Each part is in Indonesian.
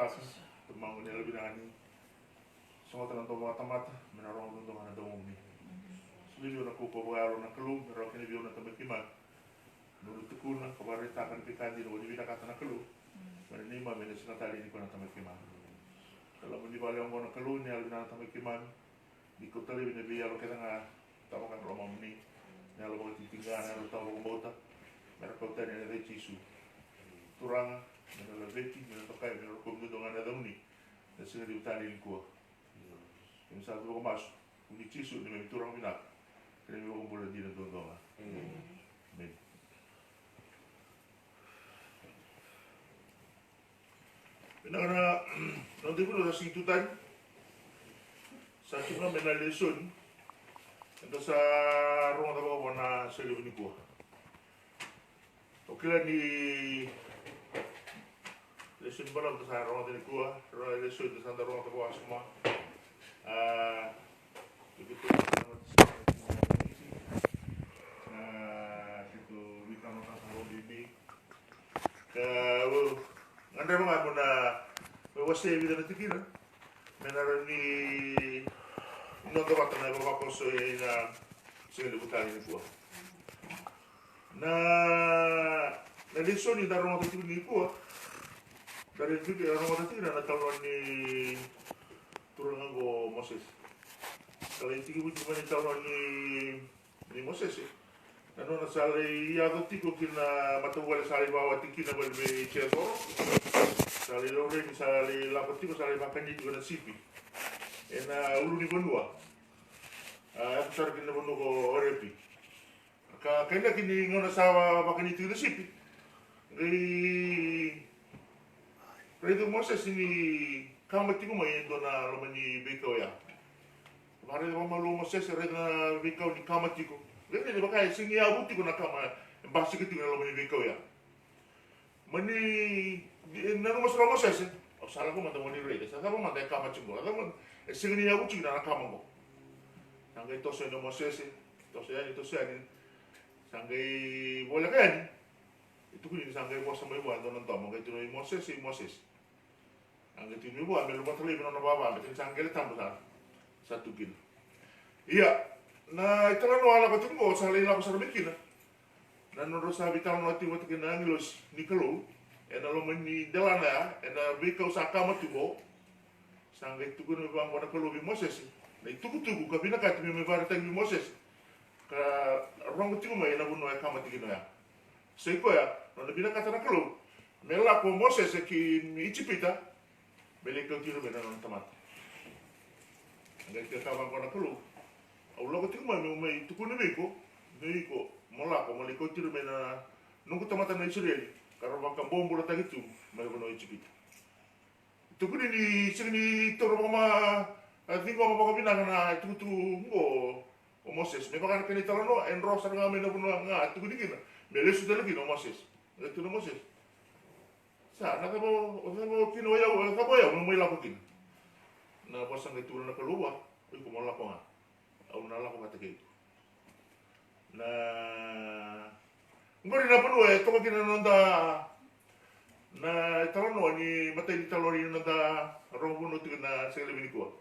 pasa tumang ni lebih nani so tan to mata menarong to mana do ni suliu na ko pagaro na kelu ro kini bio na tamakima nuru tukuna kabare takan pikandi no di kata na kelu mana ni ma mena sina tali ni ko na tamakima kalau mun di bale on na kelu ni alina tamakima di ko tali ni bia lo kena nga tawakan ro mamni ni alo mo titingana ro tawo ko bota mera ko tani na chisu turanga nella vecchi nella toccare nella comune ngana dauni na sina di utali in ko in sa do mas ni chisu ni me turang mina kene mo ko bola di na do men Penangana nanti pun ada situtan satu na mena lesson ito sa ruang tabaw na sa libo ni ko okila ni lesson ba lang sa ruang ni ko lesson sa ruang tabaw semua begitu itu kita mau tahu bibi ke ngandre mga mo na wasi vida na tikina menara ni non dovata na baba posso na sing butali ni po na lezioni da Roma tutti ni po dari tutti Roma tutti na talon ni turunango Moses kalau inti ko buti talon ni Moses na non sale ia do tiko kina matuwale sale bawa tikina balbe chetoro sale lore ni sale la potiko sale makani ko na sipi ena ulu ni bonua aku sar kina bonu ko orepi ka kena kini ngona sawa makani tu sipi itu Moses ini kama tiko mai dona lomani beko ya mare mama lo Moses rena beko ni kama tiko Lene ni bakai singi abu tiko na kama basi kitu na lomani beko ya mani nanu mas Moses o sala ko mata moni rede sa ko mata kama tiko la mo singi abu tiko na kama mo sangai to se no Moses to se ani sangai bola kan itu kini sangai bosa mai buat don tomo ke tino Moses sangai tino buat melu batali no baba betin sangai tambah satu kilo iya na itala no ala katungo sa leila ko sa mikina na no rosa vital no ati wat kina ngilos nikelo ena lo mani delana ena biko sa kama tubo sangai tugo no bang wana kelo bi Moses na tugu kabina ka timi me varta bi Moses ka rongo tugo mai na buno kama tigino ya seiko ya no bina ka tana kelo mela ko Moses ki ichipita bele ko tiro bena no tamat ngai ka bang wana kelo au logo tiko mai tukune beko mola ko mali ko tiro mena nungu tamata na Israel karo baka bombo la tagitu mai bono ichipita tukune ni sini toro mama tingo mama ko bina na tutu ngo o Moses me baka kene talono en rosa nga mena bono nga tukune kina me lesu dele kino Moses itu no Moses sa na ko kino ya mo mai la ko kina na pasang itu na keluar ko mo la ko nga au nala ko kata gitu na ngori na panu to ko kina nonda na talono ni mate di talori nonda rongo no tigna sele bini ko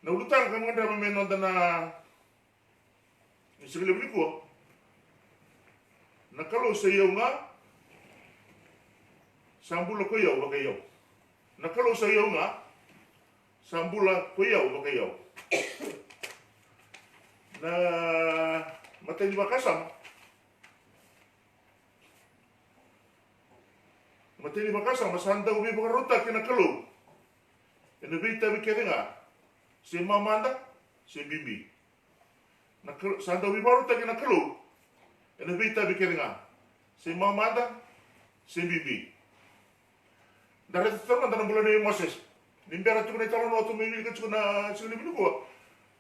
na ulutar kan ngandra me nonda na sele bini ko na kalau sayo nga sambula ko yaw ba kayo na kalau sayo nga sambula ko yaw ba kayo na matay di makasam masanda ubi bakaruta kina kalo ena bita bikete nga si mamanda si bibi na sanda ubi bakaruta kina kalo ena bita bikete nga si mamanda si bibi dari teman tanam bulan ni Moses nimbera tu kena calon waktu mimpi ke cuna sini bilu gua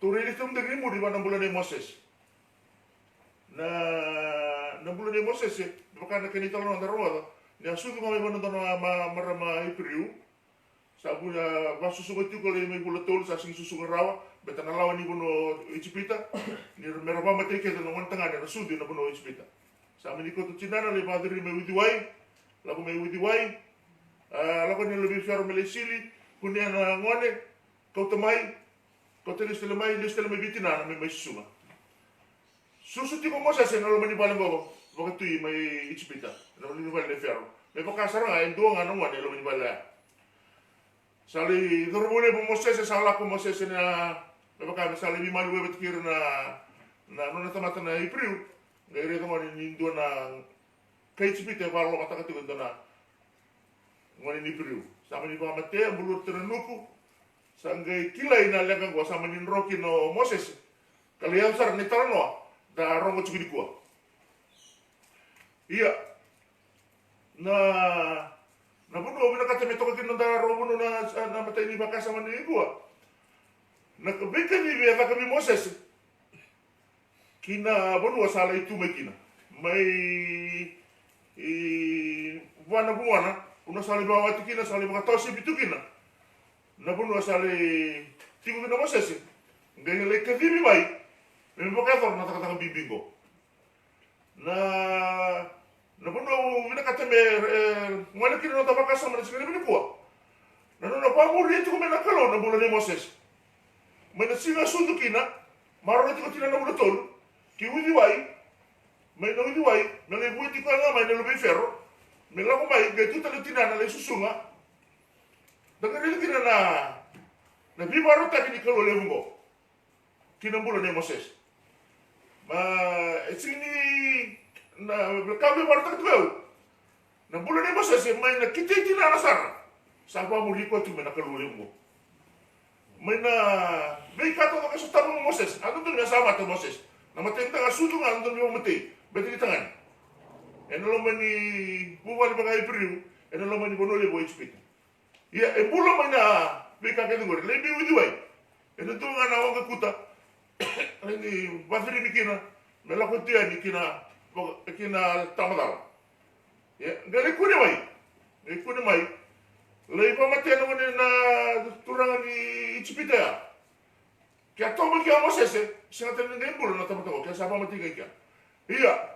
Turili tum dari mu di mana bulan Moses. Na bulan Moses ya, bukan kini talon antara roda. Ya suku kami mana tanah marama Ipriu. Sabu ya basu suku itu kalau ini bulan tol sasing susu ngerawa. Betan lawan ni buno Icipita. Ni meraba mati kita nongan tengah ada sudi na buno Icipita. Sama ni kau tu Cina na lepas dari me widiwai, lagu me widiwai. lako ni lebih fero mele sili kunia na ngone kau tamai kau telis tele mai bitina na mai susunga susu tiko mosa se nalo mani bale bobo waktu i mai ichipita na mani bale fero me pakasara nga endo nga no ngone lo mani bale sali dormole bo mosa se sala ko mosa se na me pakame sali mi malu bet kir na nona tamata na ipriu ngere ko ni ndo na kai ichipita ba lo mata ka tu na ngone ni priu sama ni ba mate bulur terenuku sanggai kilai na lega gua sama ni roki no Moses kali yang sar ni tarano da rongo cuki gua iya na buno bina kata metoko kino da rongo na mate ni baka sama ni gua na kebeka ni bia kami Moses kina buno sala itu mai buana una sali bawa tikina sali baka tosi bitukina na bunu sali tiku kina Moses ngai le kadimi mai me baka tor na takata bibingo na bunu mina kata me ngwana kina no tabaka sama na sikini binikua na no pa muri tiku mena kalo na bunu ni Moses mena singa sundu kina maro tiku tina na bunu tolu ki widi wai me no widi wai na le buiti ko nga mai na lo ferro me la ko mai ge tuta le tina na le susunga daga le tina na bi baro ta ni kalo le bungo kina mbulo ne Moses ma sini na ka bi baro ta tu na mbulo ne Moses mai na kiti tina na sara sa ba muri ko tu me na kalo le bungo mai na be ka to ka so ta Moses ando tu na sama to Moses na matenta ka sutunga ando mi mate beti tangan eno lo mani buwan bagai priu eno lo mani bonole boy chipita ya e bulo mana be ka ke ngor le bi widi wai eno tu ngana wanga kuta ni bafiri mikina me la kotia ni kina tamadala ya gale kune wai e kune mai le pa mate no na turanga ni chipita ya kia tomo kia Moses singa tene ngembul na tamatako kia sapa mati kia iya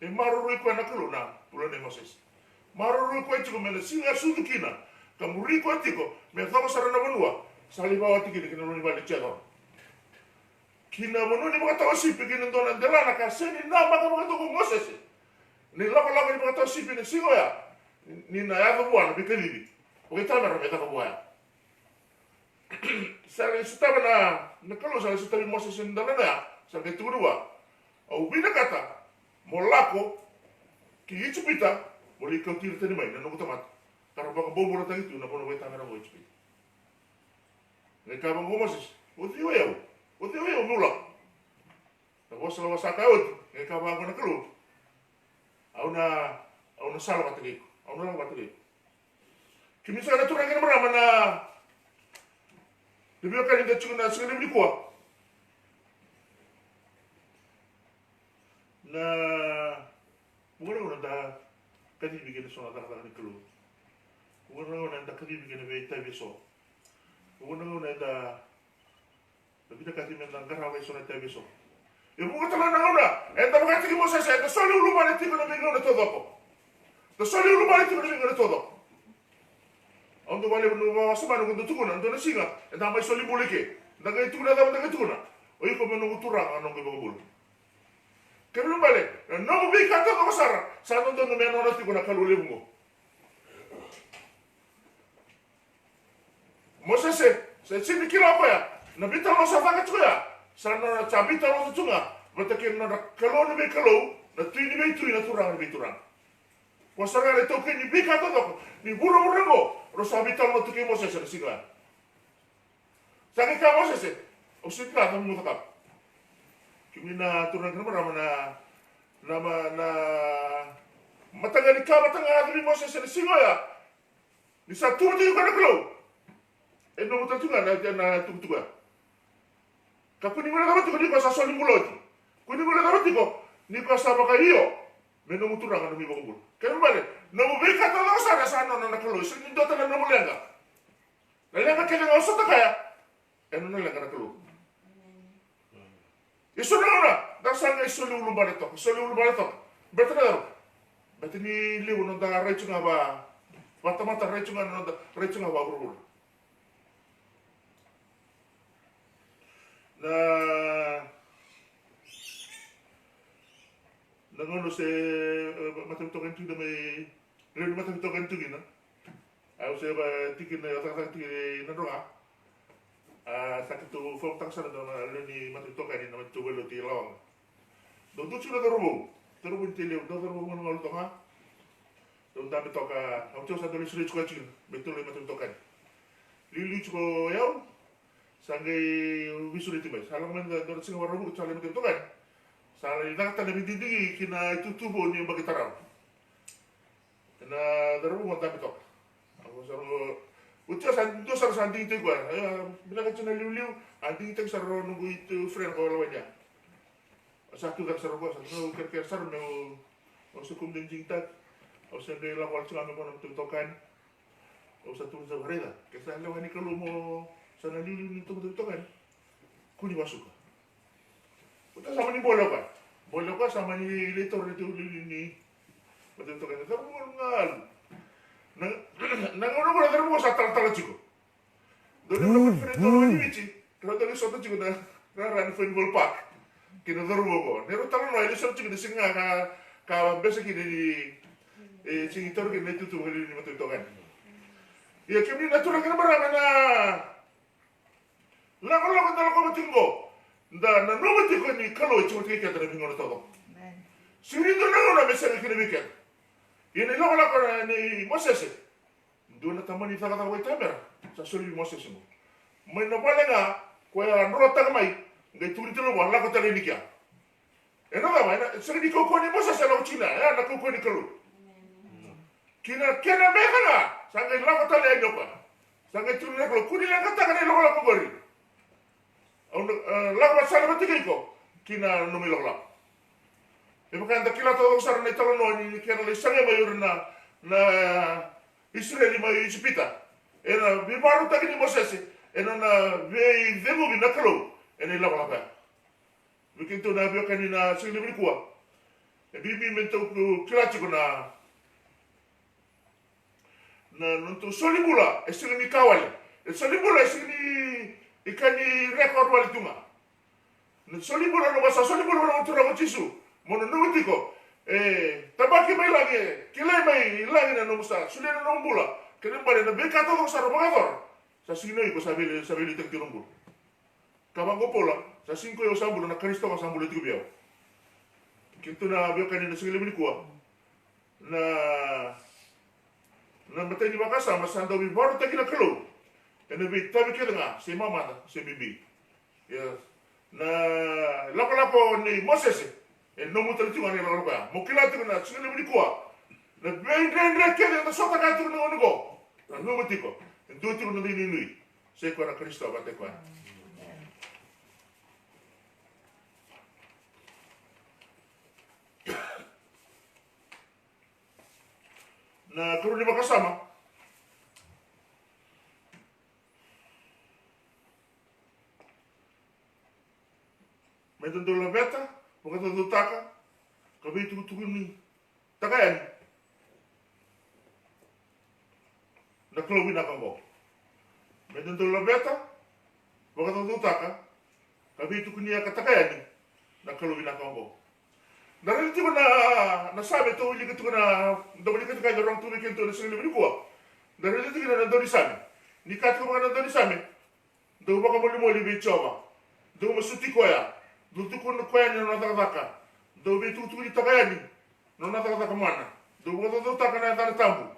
e maruru ko na kuluna pulo ne Moses maruru ko tiko mena singa sudu kina kamuri ko tiko me thamo sara na bonua sali bawa tiki kina no ni bale chelo kina bono ni baka tawasi pekina ndona ndela na kaseni na baka baka to Moses ni lako ni baka tawasi pekina singo ya ni na ya ko buana bikelibi o ke tamara me ta ko buana sari sutaba na kalau sari sutabi Moses ndana na sari turua au bina kata molako ki ichipita moli ko tiri tani mai na no tamat karo baka bobo rata itu na bono weta mera mo ichipita ne ka bango Moses o tio eu nula na bosa la wasa kaot ne ka bango na kalo au na sala bategi au na bategi kimi sa na turanga na mana Demi kali da chuna sini ni kwa na mura da kadi bikin so na da ni kulu mura da kadi bikin be tabi so mura da kita kadi men da ngara so na tabi so e mo ta na ona e da ba ti mo sa da solo lu male ti ko na bingo na todo ko da solo lu male ti ko na bingo na todo Ando vale no sama no tukuna ando na singa e da mai soli buleke da ga tukuna da ga tukuna o iko meno gutura ano ngi bogul kebulu vale no mo bi ka to ko sara sa no do meno na tukuna kalu lebungo Moses se sini kila apa ya na bita no sa vaga tuya sa no chabita no tunga batakin na kalo ni be kalo na tini be tu na turang be turang Wasara le toke ni bika to ni buru go rosa vital no tuki Moses na sigla. Sagi ka Moses o sigla na mo taka. Kimina turang na matanga ni ka Moses na sigla ya. Ni sa turti ko na klo. E no mutunga na tutuga. Kapuni mo na ko ni ko sa soli muloti. Kuni mo na ko ni ko sa bakayo. Meno muturanga no mi bogul. Kaya bale, no mo bika to sa no na kalo, sin do ta na mo lenga. Na lenga kaya nga usota kaya. Eno na lenga na kalo. Iso na da sa nga iso lu bale to. Berarti ni liu no da recho nga ba mata recunga waburur. Na ngono se matatokan tu mai le matatokan tu gina. Au se ba tikin na tiki na roa. Sakit fom tak sana na le ni matatokan ni na coba lo ti lawang. Do tu sudah terubung tele do terubung ngol to ha. Do dami toka au tu sa do le suri chukachin betul le matatokan. Lili chuko yau sangai visuri timai salang men do singa warabu chale matatokan. Sala ina kata lebih tinggi kina itu tubuh ni bagi tarau. Kena daru mo tapi tok. Aku saru utia santi itu gua. Bila kacau liu anti itu saru nunggu itu friend kau lawannya. Satu kan saru gua satu kerja saru no sukum dan cinta. Aku sendiri lawan cuma mau nonton tokan. Aku satu jam hari dah. Kesal lawan ni kalau mau sana liu ni tu tokan. Kuni masuk. Udah sama ni bola kan sama ni letor itu ni betul kan terus ngal na ngono terus satal chico dole mo fredo ni vici kalau tadi sotto chico na ran football park kino dormo go nero talo no ile sotto chico singa ka bese ki di chitor ke metu tu heli ni betul kan ya kemi natura kan barana la ko talo ko tingo na no tiko ni kalo chico ke ka bingo todo sirindo na mesa ke ni ke ini lo la ni Moses dona tamani taka taka tamer sa soli Moses mo mai na balenga ko ya rota mai ngai turi telo wala ko tele nikia eno ga mai na seri di ko ni Moses la uchina ya na ko ni kalo kina mekana sangai la ko tele nyopa sangai turi na ko kuni la kata kana lo la ko gori la ko sala batiki ko kina no mi lo la bukan tak kila tahu besar ni tahu ni kena le sangat mayor na Israel mai Egypta. Ena bibaru tak ni Moses. Ena na ve demo bi nakalo. Ena la wala. Bikin tu na biar kan na sini beri kuah. Bibi mentu kila cikgu na nuntu solibula. Esini ni kawal. Solibula esini ikan ni rekor wali tunga. Solibula no basa solibula no tura cisu. Mono nutiko tabaki mai lagi kilai mai lagi na nomusta sudah na nombula kene bare na bekato ko saro magator sa sino ko sabili tek tirumbul kabango pola sa 5 yo sambulo na Kristo ka sambulo tigo biao kinto na bio kanina singile ni kuwa na matay ni makasa masanda wi baru takina kalo ene bi tabi kedanga si mama si bibi ya na lako ni Moses no mo tali tunga ni la roba mo kila tu na singile ni kuwa na ben kede na sota ka tu no go na no mo tiko ndo tu no ni se ko na Kristo ba te ko na kuru ni makasama medon do la beta Pokoknya tu taka, kabe itu ni, taka yan. Naklawin na kamo. Medon tu labeta, pokoknya tu taka, kabe itu kunia kataka yan. Naklawin na kamo. Dari itu na sabi tu uli gitu na, dawali gitu kaya orang tu bikin tu na sini lebih kuat. Dari itu kita na doni sami, nikat ko mga na doni sami. Daw baka muli bicoba, daw masuti ko ya. Dutu kun koya ni nona taka do be tu ni taka ni nona taka mana do bo taka na tana tambu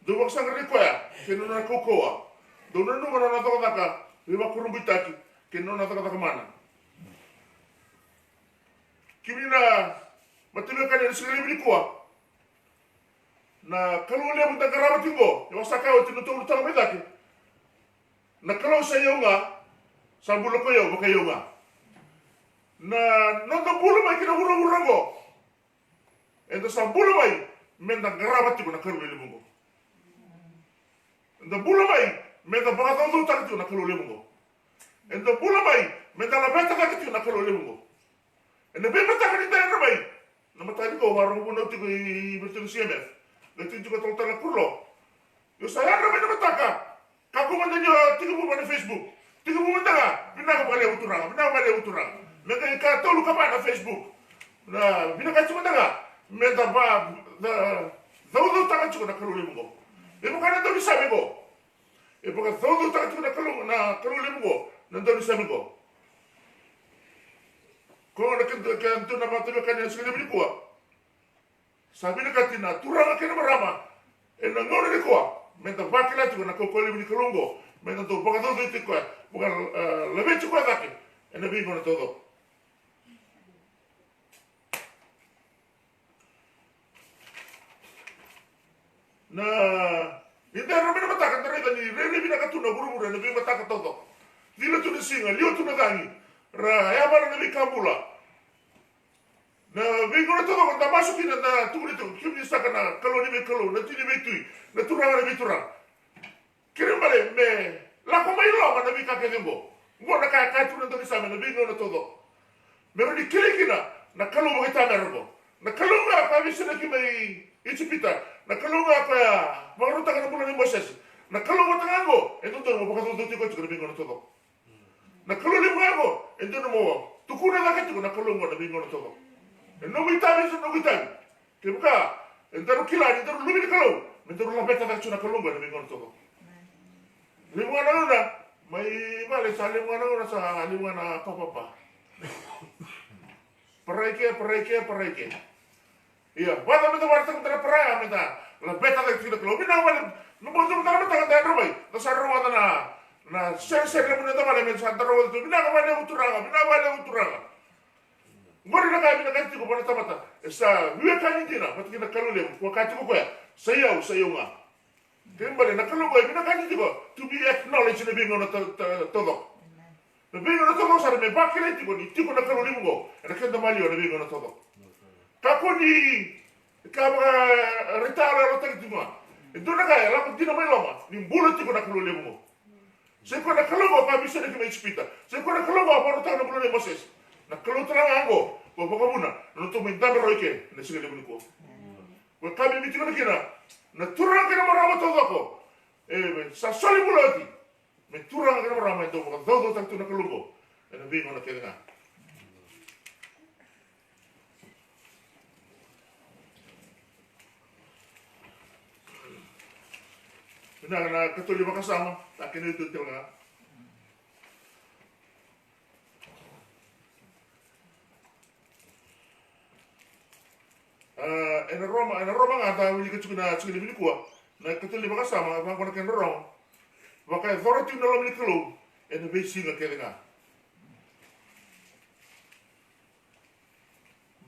do bo sangre koya ke nona kokoa do nona taka be ba kurumbi taki ke nona taka mana kimina matibe kan ni sile bi kuwa na kalu le buta garaba tingo yo saka o tinu to taka betaki na kalau sayonga sambulo ko yo bakayonga na nonton bulu mai kina hura go ento sa bulu mai menda garabati ko na karu le mungo ento bulu mai menda bagato do takti na karu le mungo ento bulu mai menda la beta takti na karu le mungo ento be meta kani tayar mai na mata ko warung buno ti ko betul CMF betul juga total kurlo Yo saya na mena mataka. Kako man nyo tiga mo na Facebook. Tiga mo manda. Bina ka bale uturang. Meka ka tolu ka ba na Facebook. Na bina ka chuma daga. Meta ba do taka chuma na kalule mo. E mo kana do sabi ko. E mo ka do taka chuma na kalule mo. Na do sabi ko. Ko na kan to na mata ka na sile bi ko. Sabi na katina turang ka na marama. E na ngore ni ko. Meta bakila chuma na kokole bi kalungo. Meta to baka do ti ko. Bukan lebih cukup lagi. E na bi ko na todo. Na inte ramai na mataka terita ni rene bina katuna buru-buru na bi mataka toto. Dila tu singa, liu tu gangi. Ra ya bala na bi kambula. Na bi ko na toto kanta masukin na tu itu kimi saka na kalau ni bi kalau na tini bi tui na turang na bi turang. Kirim bale me la ko mai lo na bi ka kelembo. Ngo na ka tu na to sama na bi no na toto. Mero di kilikina na kalau mo kita mergo. Na kalau nga ka bi sina ki mai Icipita, na kalunga ka maruta ka na pula ni Moses. Na kalunga tangago, ito to mo baka to ko chukuri bingo na todo. Na kalunga mo, ito mo tukuna na ka na kalunga na bingo na todo. No gitabi no gitabi. Ke buka, entaro kila, entaro lumi ni kalau, entaro la beta na chuna kalunga na bingo na todo. Limunga na una, may bale sa limunga na una sa limunga na papa. Paraike. Iya, bata meta warta meta peraya meta. La beta de tira kilo. Bina wale, no mo meta meta da robai. Da sa roba na ser le meta wale meta sa roba tu. Bina wale uturaga. Ngori na ka bina kanti ko bana tamata. Esa wiya kani dina, pat kina kalule ko kati ko ya. Sayaw nga. Kembali na kalugo bina kani ko. To be acknowledged na bingo na todo. Na bingo na todo sa me bakile tiko ni tiko na kalule mo. Na kenda malio na bingo na todo. Kako ni kama retara lo tagi tuma. Itu na kaya la dina mai loma ni bulu tiko na kalule mo. Se ko na kalungo pa bisa na kimi spita. Se ko na kalungo pa ro tanga bulu ni Moses. Na kalu tranga ango ko baka muna no to minta roike na sige le ko. Ko kami mi tiko na kina na turang kana marama to ko. Sa soli bulati. Me turang kana marama to ko do tang tu na kalungo. Na bingo na kena. Na katuloy makasama, akin na ito nga. En Roma nga tayo hindi ka na chukina kuwa. Na katuloy makasama, abang ko na kaya Roma. Baka authority na lang minikalo, en basi nga kaya nga.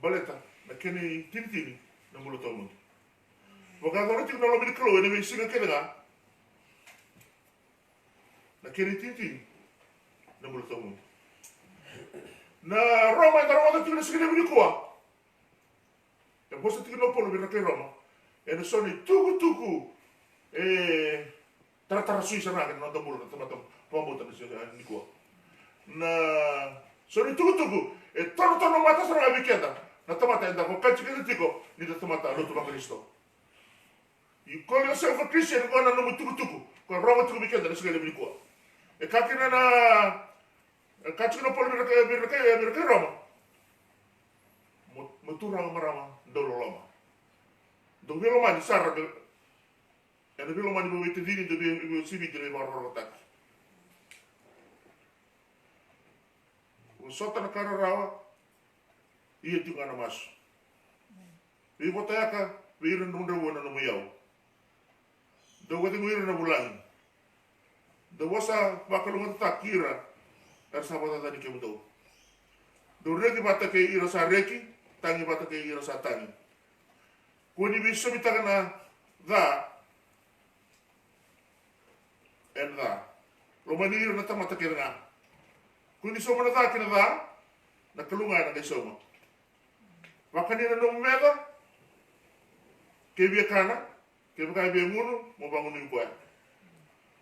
Baleta, na kini tini na mulo tawag. Baka authority na lang minikalo, en basi nga kaya nga. Na kiritintin na mulut tamu. Na Roma itu tinggal segini begini kuah. Yang bos tinggal polo berarti Roma. Yang soni tuku tara sui sana kan nonton mulut teman-teman pembuatan di kuah. Na soni tuku taruh mata sana abis kita. Na temata yang tak kau cikin tiko ni temata lo tu Kristo. You call yourself a Christian, kau nak nombor tuku. Kau Roma tuku bikin dari segala begini kuah. Kakina na kachina polo birka Roma. Muturang marama dolo lama. Dong bilo mani sarra de. Ene bilo mani bo wete dini de sibi de marro tak. Sota na kararawa. Iya tu kana mas. Ibu botaka wirin nunda wona no muyau. Do wete wirin na bulan. Do wasa bakalungan takira ar sabata tadi kemudo. Do reki bata ke ira sa reki, tangi bata ke ira sa tangi. Kuni biso bitagana da en da. Romani ira na tamata ke nga. Kuni soma na da kina da na kalungan na soma. Wakanina no mega ke bia kana, ke bia ngunu mo bangun ni buat.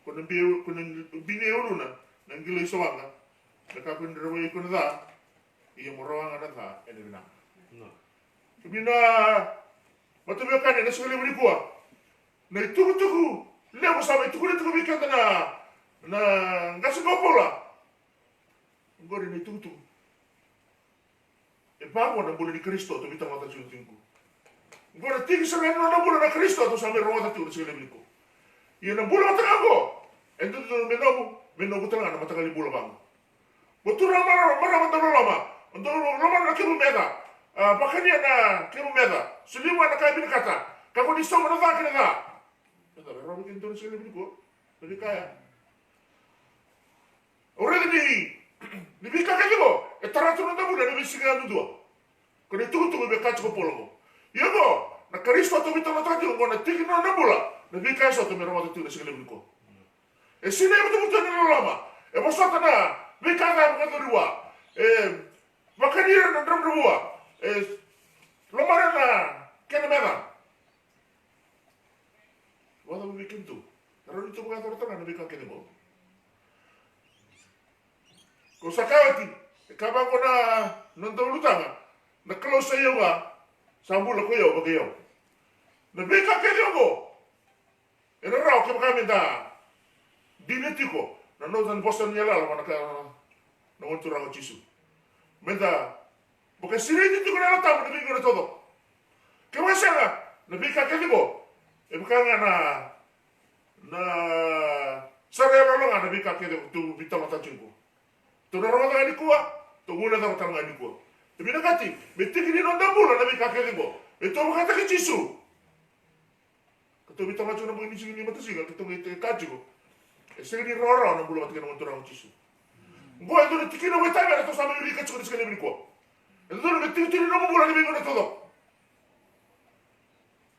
Kuna bini uruna nang gilay sawanga nakapun draway ko na da iya morawanga na da ene bina bina matabi kan na suli bini kuwa na tuku Lemo sabe tu kulit kubika na ngasi gopola. Ngori ni tutu. E pago na bule di Kristo to bita mata chuntingku. Ngori tigi sa na bule na Kristo to sa mero mata tu sele biliko. Ia na bule mata ngago. Ento tu menobu tanga na mata kali bule bang. Botura mara mata lama. Untuk lama na kibu mega. Pakania na kibu mega. Suliwa na kai kata. Kako di soma na vakina na. Ito ro bikin tu sele biliko. Lebih kaya. Ora ni bika kajigo. E taratu na bule na bisiga dua. Kone tutu be kacho polo. Yego na Kristo to bita mata tu na tigi na bula. Na bika so to mero mata tu sele biliko. E sine betul-betul ni lama. E bosata na bika na bukadurua. Makanya na drum dua. Lomara na kena mega. Wala mo bikin tu. Pero dito mga torta na bika kene mo. Ko sakawati. Kabang ko na nandang lutanga. Na close sa iyo ba? Sambula ko iyo bagayo. Na bika kene mo. Era raw ke kami da. Dinetiko. Na nozan bosan niya lalo na ka na wantura ko chisu. Meda porque sirene tu na tamu na bingo na todo. Que vai ser na bika kene mo. E bukanga na sarelo nga na bika kene tu bita mata chungu. Tu na ramata ni kuwa, tu muna da mata ni kuwa. Tu bina kati, metiki ni nonda bula na bika kene mo. E tu bukata ke chisu. Tu bita mata na muni sini mata siga, tu ngite kajigo. E sini roro na bula mata kene montora mo chisu. Ngo e tu ni tikina weta na to sama yuri kachigo ni skene bini kuwa. E tu ni metiki ni no bula ni bingo na todo.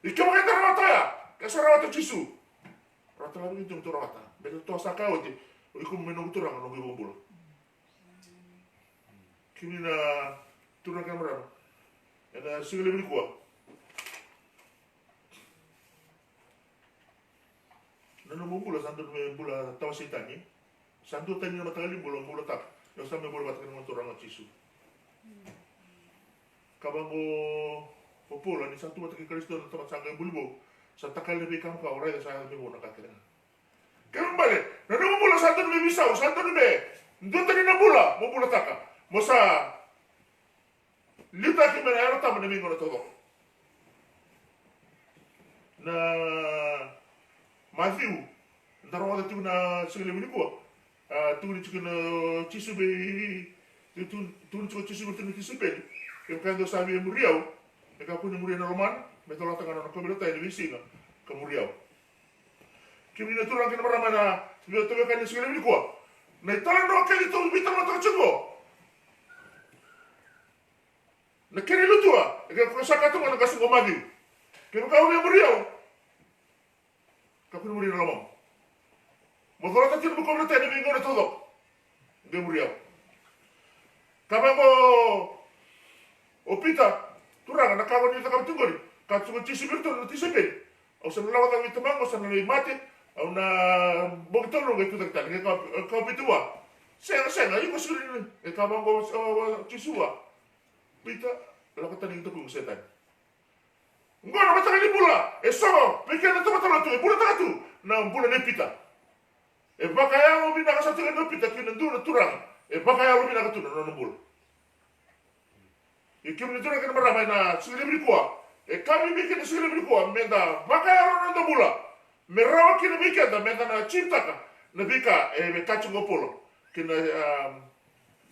E que vai dar bataya? Que essa rata chisu. Rata lagi tu tu rata. Betul tu asaka oje. Iku menunggu tu orang nunggu bombol. Kini na turun kamera. Ada single beli kuah. Nanu bombol santu bola tahu setan ni. Santu tanya mata kali bola tak. Yang sampai bola mata kali orang chisu. Kabango popola ni satu mata Kristo na tempat sangai bulbo. Sa takal lebih kam ka orai sa lebih bona kakira. Kembali, na no bola santo ni bisa, santo ni be. Ndonta ni na bola, mo bola taka. Mosa lita ki mena era tama ni ngona todo. Na Matthew, ndaro wala tu na sile bili ko. Tu ni chikina chisu be tu ni chisu be tu be. Ke kando sabi muriau. Eka punya muria na roman, metola tangan na kabila tayo divisi na kamuriaw. Kimi na turang kina marama na tabi kanya sigala bili kuwa. Na italan no kaya ito bitang na takachungo. Na kini lutua, eka kusaka tunga na kasungo magi. Kaya kau niya muriaw. Kapunya muria na roman. Metola tayo bukom na tayo bingo na todo. Nga muriaw. Kabango opita. Turang na kawan ni takam tunggori. Katsungo chisu birto na tisipin. Au sa nalawa kami tamango sa nalay mati. Au na bogtolo nga ito tagtan. Nga kapitua. Senga, yung masurin. E kamango chisua. Pita, lakatan yung tapong setan. Ngona matakali bula. E so, pikir na tumatalo tu. E bula takatu. Na bula ni pita. E bakaya mo binakasatukan na pita. Kinandu na turang. E bakaya mo binakatu na nanambula. E kami ni turang kena maramay na sige bili kuwa. E kami bikin sige bili kuwa. Menda bakaya ro nanda bula. Merawa kina bikin da menda na cinta ka. Na bika e me kachung opolo. Kina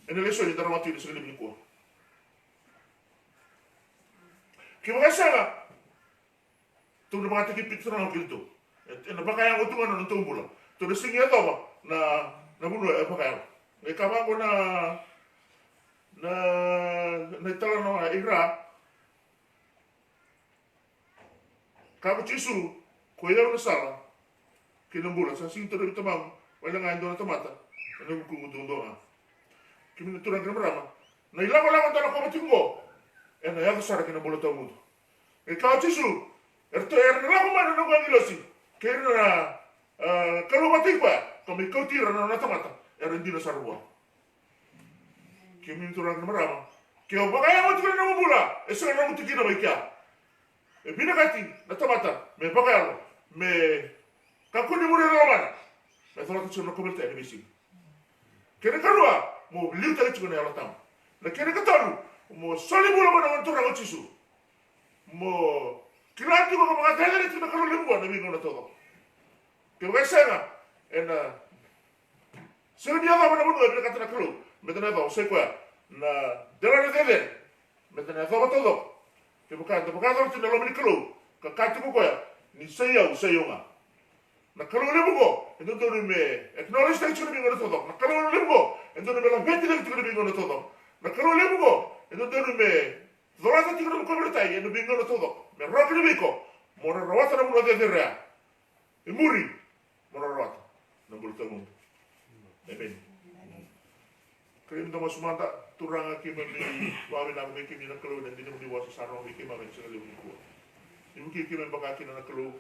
ene leso ni daramati ni sige bili kuwa. Kima kasanga. Tu na mga tikipit sa nang kilto. E na bakaya ngo tunga na nantong bula. Tu na singi ato ba na bula e bakaya. E kama ko na itala no ira kamu chisu ko ila na sala kinambula sa sinto ro tamam wala nga ndo na tomata ano ko mutundo ha kimi na turang kamera na ila wala ko ko matingo e na yago sara kinambula to mundo e ka chisu erto na ko man no ngilosi kena kalau mati pa kami ko tira na tomata era ndino sarwa kimi turang kamera Kaya bakaya mo tukar na mabula. E sa na mo tukina may kya. E binakati na tamata. Me bakaya mo. Me Kakuni muri romana. Na thola tu no kobelte ni bisi. Kene karua mo liu tali tu na tam. Na kene katanu mo soli bula mo na tora ngochisu. Mo kilanti ko mga tele tu na kalu limbo na bingo na todo. Ke wesena ena se dia ba na mo na katana kalu. Metana ba se kwa na dela na dele. Metana ba todo. Ke bukan tu na lo mi kalu. Ka kati ko ya ni seya usayonga. Na kalu limbo endo do me acknowledge that you bingo na todo. Na kalu limbo endo me la venti that you bingo na todo. Na kalu limbo endo do me Dorata ti ko bertai e no bingo na todo. Me rock ni biko. Mora rawata na mulo de rea. E muri. Mora rawata. Na bulta mundo. Amen. Krim do masumanda turanga ki mami wawe na me ki na kalo na dinu ni wasa sarong ki mami sa liu ko. Ibu ki me baka ki na kalo.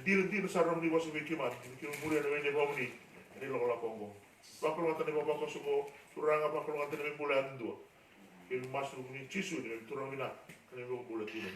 Dinu sarong ni wasa ki mami. Ki muri na wende ko ni. Ni lo la kongo. Bakal ngata ni baba ko suko turanga bakal ngata ni bulan do. Il massimo con inciso di turno minà che ne avevo con la tina